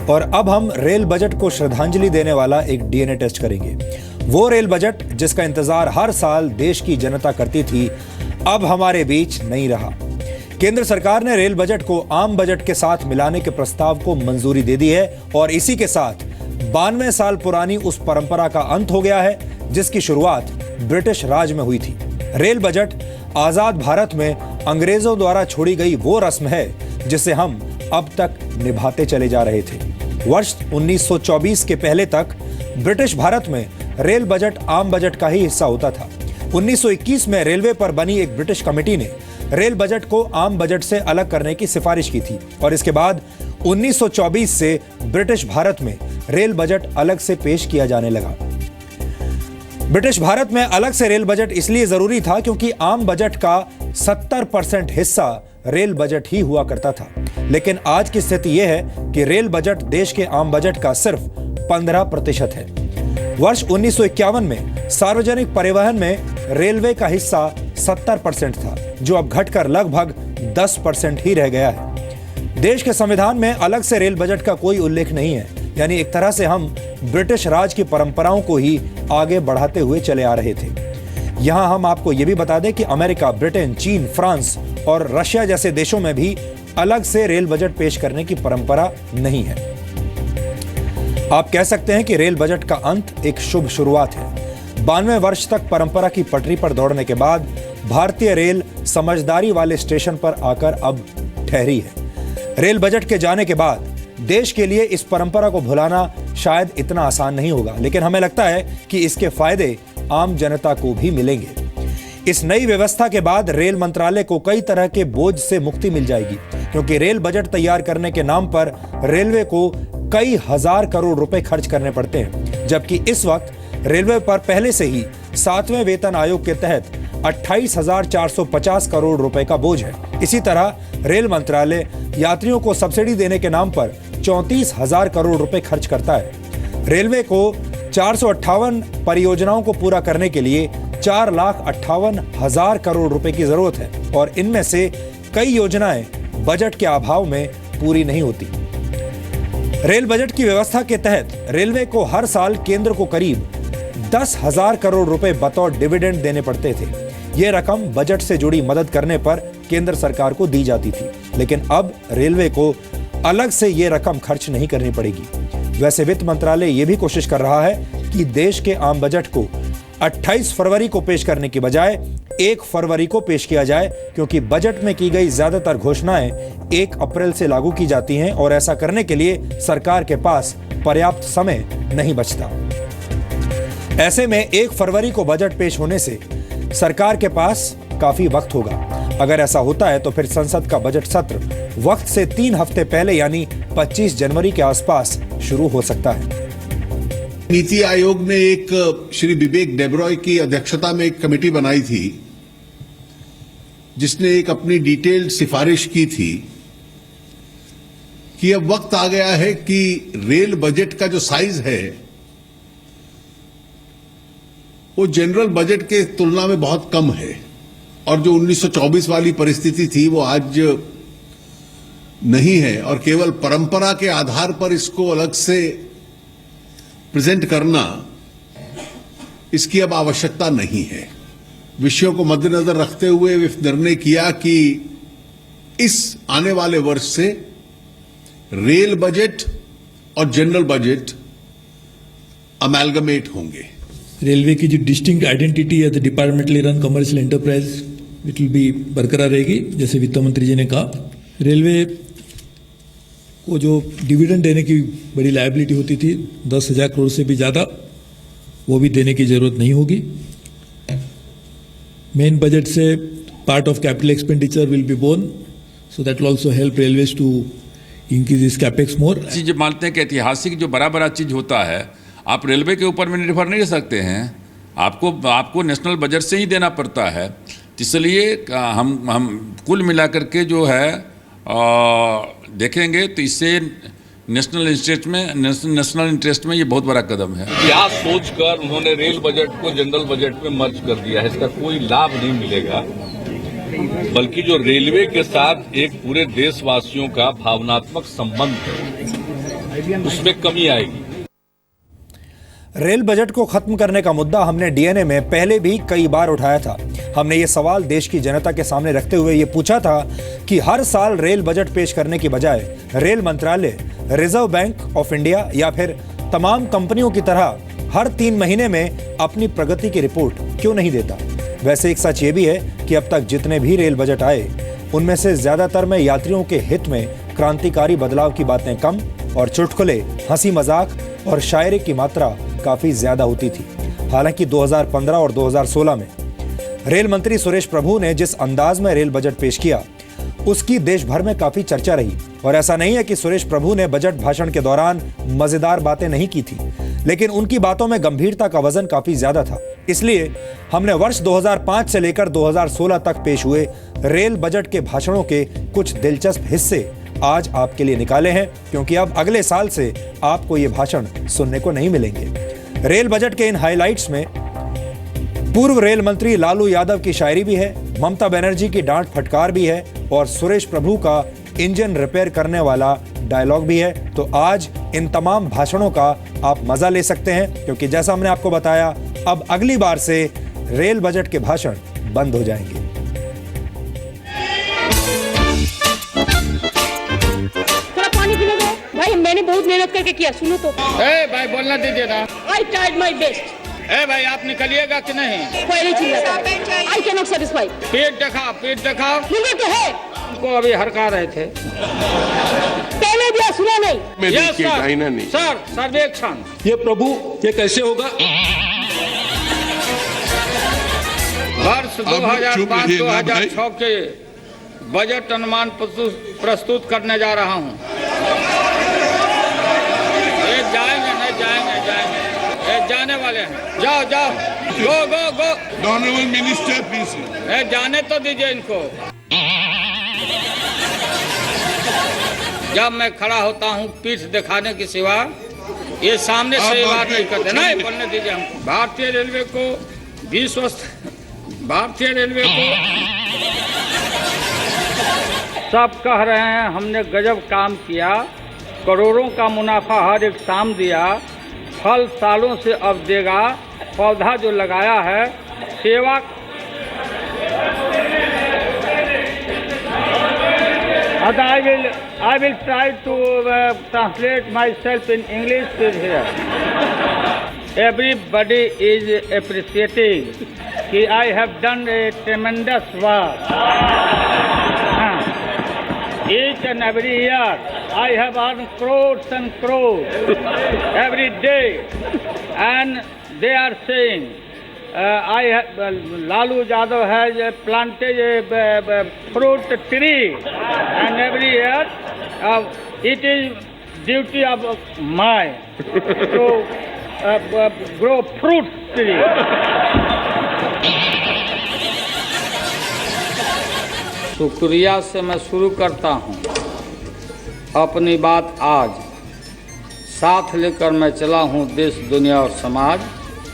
और अब हम रेल बजट को श्रद्धांजलि देने वाला एक डीएनए टेस्ट करेंगे। वो रेल बजट जिसका इंतजार हर साल देश की जनता करती थी, अब हमारे बीच नहीं रहा। केंद्र सरकार ने रेल बजट को आम बजट के साथ मिलाने के प्रस्ताव को मंजूरी दे दी है और इसी के साथ 92 साल पुरानी उस परंपरा का अंत हो गया है जिसकी शुरुआत ब्रिटिश राज में हुई थी। रेल बजट आजाद भारत में अंग्रेजों द्वारा छोड़ी गई वो रस्म है जिसे हम अब तक निभाते चले जा रहे थे। वर्ष 1924 के पहले तक ब्रिटिश भारत में रेल बजट आम बजट का ही हिस्सा होता था। 1921 में रेलवे पर बनी एक ब्रिटिश कमेटी ने रेल बजट को आम बजट से अलग करने की सिफारिश की थी और इसके बाद 1924 से ब्रिटिश भारत में रेल बजट अलग से पेश किया जाने लगा। ब्रिटिश भारत में अलग से रेल बजट इसलिए जरूरी था क्योंकि आम बजट का 70% हिस्सा रेल बजट ही हुआ करता था। लेकिन आज की स्थिति यह है कि रेल बजट देश के आम बजट का सिर्फ 15% है। वर्ष 1951 में सार्वजनिक परिवहन में रेलवे का हिस्सा 70% था, जो अब घटकर लगभग 10% ही रह गया है। देश के संविधान में अलग से रेल बजट का कोई उल्लेख नहीं है, यानी एक तरह से हम ब्रिटिश राज की परंपराओं को ही आगे बढ़ाते हुए चले आ रहे थे। यहां हम आपको यह भी बता दें कि अमेरिका, ब्रिटेन, चीन, फ्रांस और रशिया जैसे देशों में भी अलग से रेल बजट पेश करने की परंपरा नहीं है। आप कह सकते हैं कि रेल बजट का अंत एक शुभ शुरुआत है। 92 वर्ष तक परंपरा की पटरी पर दौड़ने के बाद भारतीय रेल समझदारी वाले स्टेशन पर आकर अब ठहरी है। रेल बजट के जाने के बाद देश के लिए इस परंपरा को भुलाना शायद इतना आसान नहीं होगा, लेकिन हमें लगता है कि इसके फायदे आम जनता को भी मिलेंगे। इस नई व्यवस्था के बाद रेल मंत्रालय को कई तरह के बोझ से मुक्ति मिल जाएगी, क्योंकि रेल बजट तैयार करने के नाम पर रेलवे को कई हजार करोड़ रुपए खर्च करने पड़ते हैं, जबकि इस वक्त रेलवे पर पहले से ही 7वें वेतन आयोग के तहत 28,450 करोड़ रुपए का बोझ है। इसी तरह रेल मंत्रालय यात्रियों को सब्सिडी देने के नाम पर 34,000 करोड़ रुपए खर्च करता है। रेलवे को 458 परियोजनाओं को पूरा करने के लिए 4,58,000 करोड़ रुपए की जरूरत है और इनमें से कई योजनाएं बजट के अभाव में पूरी नहीं होती। रेल बजट की व्यवस्था के तहत रेलवे को हर साल केंद्र को करीब 10,000 करोड़ रुपए बतौर डिविडेंड देने पड़ते थे। यह रकम बजट से जुड़ी मदद करने पर केंद्र सरकार को दी जाती थी, लेकिन अब रेलवे को अलग से यह रकम खर्च नहीं करनी पड़ेगी। वैसे वित्त मंत्रालय यह भी कोशिश कर रहा है कि देश के आम बजट को 28 फरवरी को पेश करने की बजाय 1 फरवरी को पेश किया जाए, क्योंकि बजट में की गई ज्यादातर घोषणाएं 1 अप्रैल से लागू की जाती हैं और ऐसा करने के लिए सरकार के पास पर्याप्त समय नहीं बचता। ऐसे में 1 फरवरी को बजट पेश होने से सरकार के पास काफी वक्त होगा। अगर ऐसा होता है तो फिर संसद का बजट सत्र वक्त से 3 हफ्ते पहले यानी 25 जनवरी के आसपास शुरू हो सकता है। नीति आयोग ने एक श्री विवेक डेब्रॉय की अध्यक्षता में एक कमेटी बनाई थी, जिसने एक अपनी डिटेल्ड सिफारिश की थी कि अब वक्त आ गया है कि रेल बजट का जो साइज है वो जनरल बजट के तुलना में बहुत कम है और जो 1924 वाली परिस्थिति थी वो आज नहीं है और केवल परंपरा के आधार पर इसको अलग से प्रेजेंट करना, इसकी अब आवश्यकता नहीं है। विषयों को मद्देनजर रखते हुए निर्णय किया कि इस आने वाले वर्ष से रेल बजट और जनरल बजट अमेलगमेट होंगे। रेलवे की जो डिस्टिंक्ट आइडेंटिटी है, the departmentally run commercial enterprise, it will be बरकरार रहेगी। जैसे वित्त मंत्री जी ने कहा, रेलवे को जो डिविडेंड देने की बड़ी लायबिलिटी होती थी 10,000 करोड़ से भी ज़्यादा, वो भी देने की ज़रूरत नहीं होगी। मेन बजट से part of capital expenditure will be borne, so that will also help railways to increase इस कैपेक्स मोर। चीज़ मानते हैं कि ऐतिहासिक जो बड़ा बड़ा चीज़ होता है आप रेलवे के ऊपर में निर्भर नहीं रह सकते हैं, आपको नेशनल बजट से ही देना पड़ता है। इसलिए हम कुल मिलाकर के जो है देखेंगे तो इससे नेशनल इंटरेस्ट में ये बहुत बड़ा कदम है। क्या सोचकर उन्होंने रेल बजट को जनरल बजट में मर्ज कर दिया है, इसका कोई लाभ नहीं मिलेगा, बल्कि जो रेलवे के साथ एक पूरे देशवासियों का भावनात्मक संबंध है उसमें कमी आएगी। रेल बजट को खत्म करने का मुद्दा हमने डीएनए में पहले भी कई बार उठाया था। हमने ये सवाल देश की जनता के सामने रखते हुए ये पूछा था कि हर साल रेल बजट पेश करने की बजाय रेल मंत्रालय, रिजर्व बैंक ऑफ इंडिया या फिर तमाम कंपनियों की तरह हर 3 महीने में अपनी प्रगति की रिपोर्ट क्यों नहीं देता। वैसे एक सच ये भी है कि अब तक जितने भी रेल बजट आए उनमें से ज्यादातर में यात्रियों के हित में क्रांतिकारी बदलाव की बातें कम और चुटकुले, हंसी मजाक और शायरी की मात्रा काफी ज्यादा होती थी। हालांकि 2015 और 2016 में रेल मंत्री सुरेश प्रभु ने जिस अंदाज में रेल बजट पेश किया उसकी देश भर में काफी चर्चा रही। और ऐसा नहीं है कि सुरेश प्रभु ने बजट भाषण के दौरान मजेदार बातें नहीं की थी, लेकिन उनकी बातों में गंभीरता का वजन काफी ज्यादा था। इसलिए हमने वर्ष 2005 से लेकर 2016 तक पेश हुए रेल बजट के भाषणों के कुछ दिलचस्प हिस्से आज आपके लिए निकाले हैं, क्योंकि अब अगले साल से आपको ये भाषण सुनने को नहीं मिलेंगे। रेल बजट के इन हाइलाइट्स में पूर्व रेल मंत्री लालू यादव की शायरी भी है, ममता बनर्जी की डांट फटकार भी है और सुरेश प्रभु का इंजन रिपेयर करने वाला डायलॉग भी है। तो आज इन तमाम भाषणों का आप मजा ले सकते हैं, क्योंकि जैसा हमने आपको बताया अब अगली बार से रेल बजट के भाषण बंद हो जाएंगे। भाई मैंने बहुत मेहनत करके किया, सुनो तो। ए भाई बोलना दीजिए ना। I tried my best. ए भाई आप निकलिएगा कि नहीं? पहले चिल्लाता है। I cannot satisfy. पेट दिखाओ। मुझे तो है। उनको अभी हड़का रहे थे। पहले दिया सुना नहीं। यस सर, सर्वेक्षण। ये प्रभु ये कैसे होगा? वर्ष 2005-2006 के बजट अनुमान प्रस्तुत करने जा रहा हूँ। ये जाने वाले हैं। जाओ गो। Honourable minister please. जाने तो दीजिए इनको। जब मैं खड़ा होता हूँ पीठ दिखाने की सिवा ये सामने से ये बात नहीं करते। नहीं बोलने दीजिए हमको। भारतीय रेलवे को सब कह रहे हैं हमने गजब काम किया, करोड़ों का मुनाफा हर एक शाम दिया, फल सालों से अब देगा, पौधा जो लगाया है सेवा। I will try to translate myself in English here. Everybody is appreciating that I have done a tremendous work. Each and every year I have earned crores and crores every day, and they are saying Lalu Yadav has planted a fruit tree, and every year it is duty of mine to grow fruit tree. शुक्रिया से मैं शुरू करता हूँ अपनी बात। आज साथ लेकर मैं चला हूँ देश, दुनिया और समाज।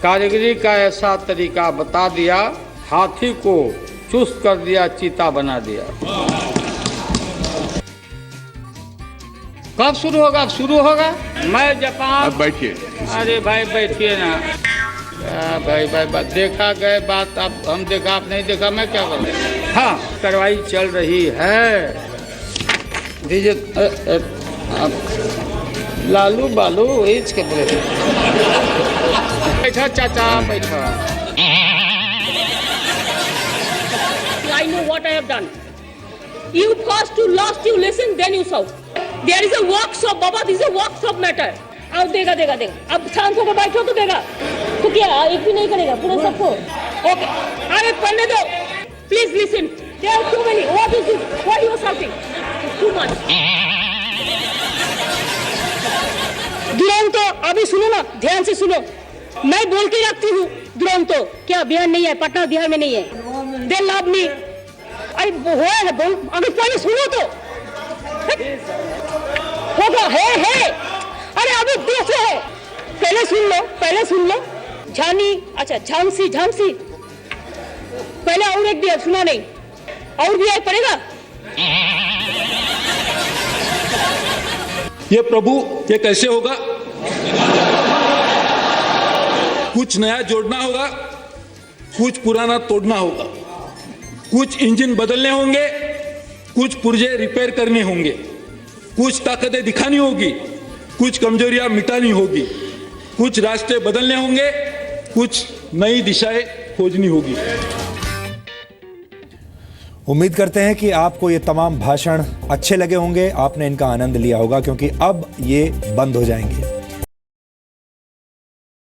कारीगरी का ऐसा तरीका बता दिया, हाथी को चुस्त कर दिया, चीता बना दिया। कब शुरू होगा? अब शुरू होगा। मैं जापान। अब बैठिए। अरे भाई बैठिए ना। भाई देखा गए बात। अब हम देखा, आप नहीं देखा, मैं क्या करूँ? हाँ, कार्रवाई चल रही है। दीजिए लालू बालू एज के बोले। बैठा चाचा, बैठा। I know what I have done. You first you lost, you listen, then you shout. There is a workshop, Baba. This is a workshop matter. अब देगा। अब शांत होकर बैठो तो देगा। तो क्या एक भी नहीं करेगा पूरा सबको? ओके, अरे पढ़ने दो। Please listen. There are too many. What is this? What you are shouting? Too much. Duronto, अभी सुनो ना, ध्यान से सुनो। मैं बोल के रखती हूँ दुरंतो। क्या बिहार नहीं है? पटना बिहार में नहीं है। They love me. अरे है बोल, अभी पहले सुनो तो। होगा है। अरे अभी दूसरे है। पहले सुन लो। झांसी, अच्छा झांसी। पहले और एक दिया, सुना नहीं। और भी पड़ेगा। ये प्रभु ये कैसे होगा? कुछ नया जोड़ना होगा, कुछ पुराना तोड़ना होगा, कुछ इंजन बदलने होंगे, कुछ पुर्जे रिपेयर करने होंगे, कुछ ताकतें दिखानी होगी, कुछ कमजोरियां मिटानी होगी, कुछ रास्ते बदलने होंगे, कुछ नई दिशाएं खोजनी होगी। उम्मीद करते हैं कि आपको ये तमाम भाषण अच्छे लगे होंगे, आपने इनका आनंद लिया होगा, क्योंकि अब ये बंद हो जाएंगे।